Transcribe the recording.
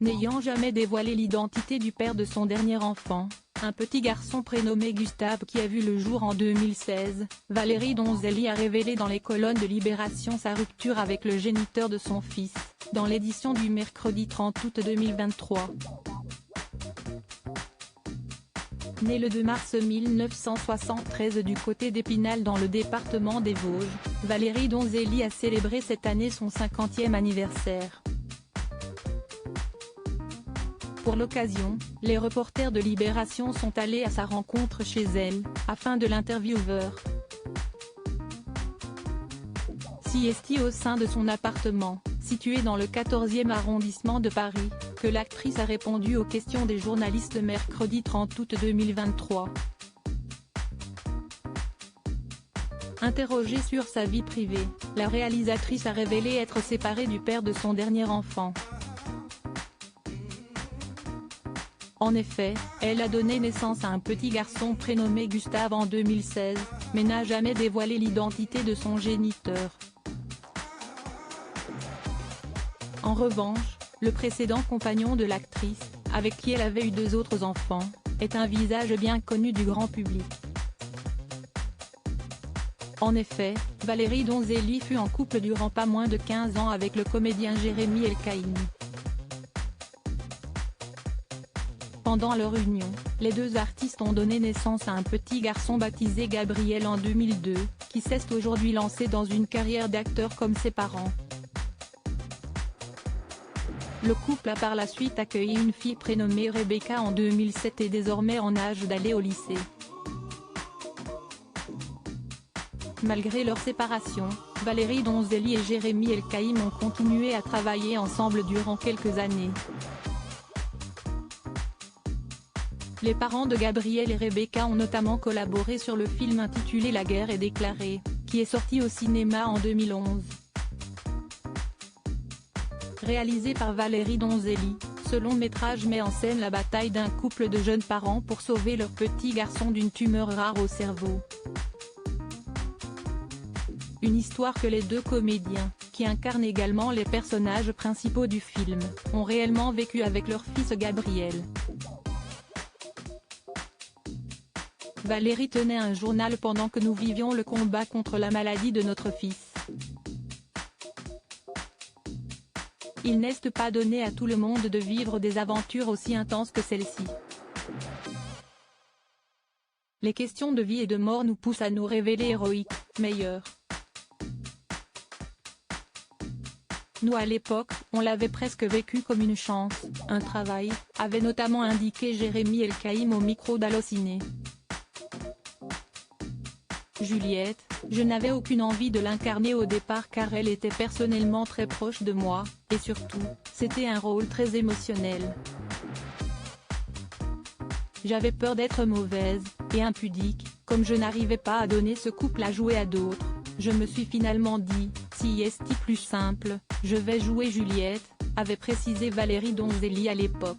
N'ayant jamais dévoilé l'identité du père de son dernier enfant, un petit garçon prénommé Gustave qui a vu le jour en 2016, Valérie Donzelli a révélé dans les colonnes de Libération sa rupture avec le géniteur de son fils, dans l'édition du mercredi 30 août 2023. Née le 2 mars 1973 du côté d'Épinal dans le département des Vosges, Valérie Donzelli a célébré cette année son 50e anniversaire. Pour l'occasion, les reporters de Libération sont allés à sa rencontre chez elle, afin de l'interviewer. C'est au sein de son appartement, situé dans le 14e arrondissement de Paris, que l'actrice a répondu aux questions des journalistes le mercredi 30 août 2023. Interrogée sur sa vie privée, la réalisatrice a révélé être séparée du père de son dernier enfant. En effet, elle a donné naissance à un petit garçon prénommé Gustave en 2016, mais n'a jamais dévoilé l'identité de son géniteur. En revanche, le précédent compagnon de l'actrice, avec qui elle avait eu 2 autres enfants, est un visage bien connu du grand public. En effet, Valérie Donzelli fut en couple durant pas moins de 15 ans avec le comédien Jérémy El-Kaïmi. Pendant leur union, les 2 artistes ont donné naissance à un petit garçon baptisé Gabriel en 2002, qui s'est aujourd'hui lancé dans une carrière d'acteur comme ses parents. Le couple a par la suite accueilli une fille prénommée Rebecca en 2007 et désormais en âge d'aller au lycée. Malgré leur séparation, Valérie Donzelli et Jérémy El-Kaïmi ont continué à travailler ensemble durant quelques années. Les parents de Gabriel et Rebecca ont notamment collaboré sur le film intitulé La guerre est déclarée, qui est sorti au cinéma en 2011. Réalisé par Valérie Donzelli, ce long métrage met en scène la bataille d'un couple de jeunes parents pour sauver leur petit garçon d'une tumeur rare au cerveau. Une histoire que les 2 comédiens, qui incarnent également les personnages principaux du film, ont réellement vécu avec leur fils Gabriel. Valérie tenait un journal pendant que nous vivions le combat contre la maladie de notre fils. Il n'est pas donné à tout le monde de vivre des aventures aussi intenses que celle-ci. Les questions de vie et de mort nous poussent à nous révéler héroïques, meilleurs. Nous à l'époque, on l'avait presque vécu comme une chance, un travail, avait notamment indiqué Jérémy El-Kaïmi au micro d'Allociné. Juliette, je n'avais aucune envie de l'incarner au départ car elle était personnellement très proche de moi, et surtout, c'était un rôle très émotionnel. J'avais peur d'être mauvaise, et impudique, comme je n'arrivais pas à donner ce couple à jouer à d'autres, je me suis finalement dit, si est plus simple, je vais jouer Juliette, avait précisé Valérie Donzelli à l'époque.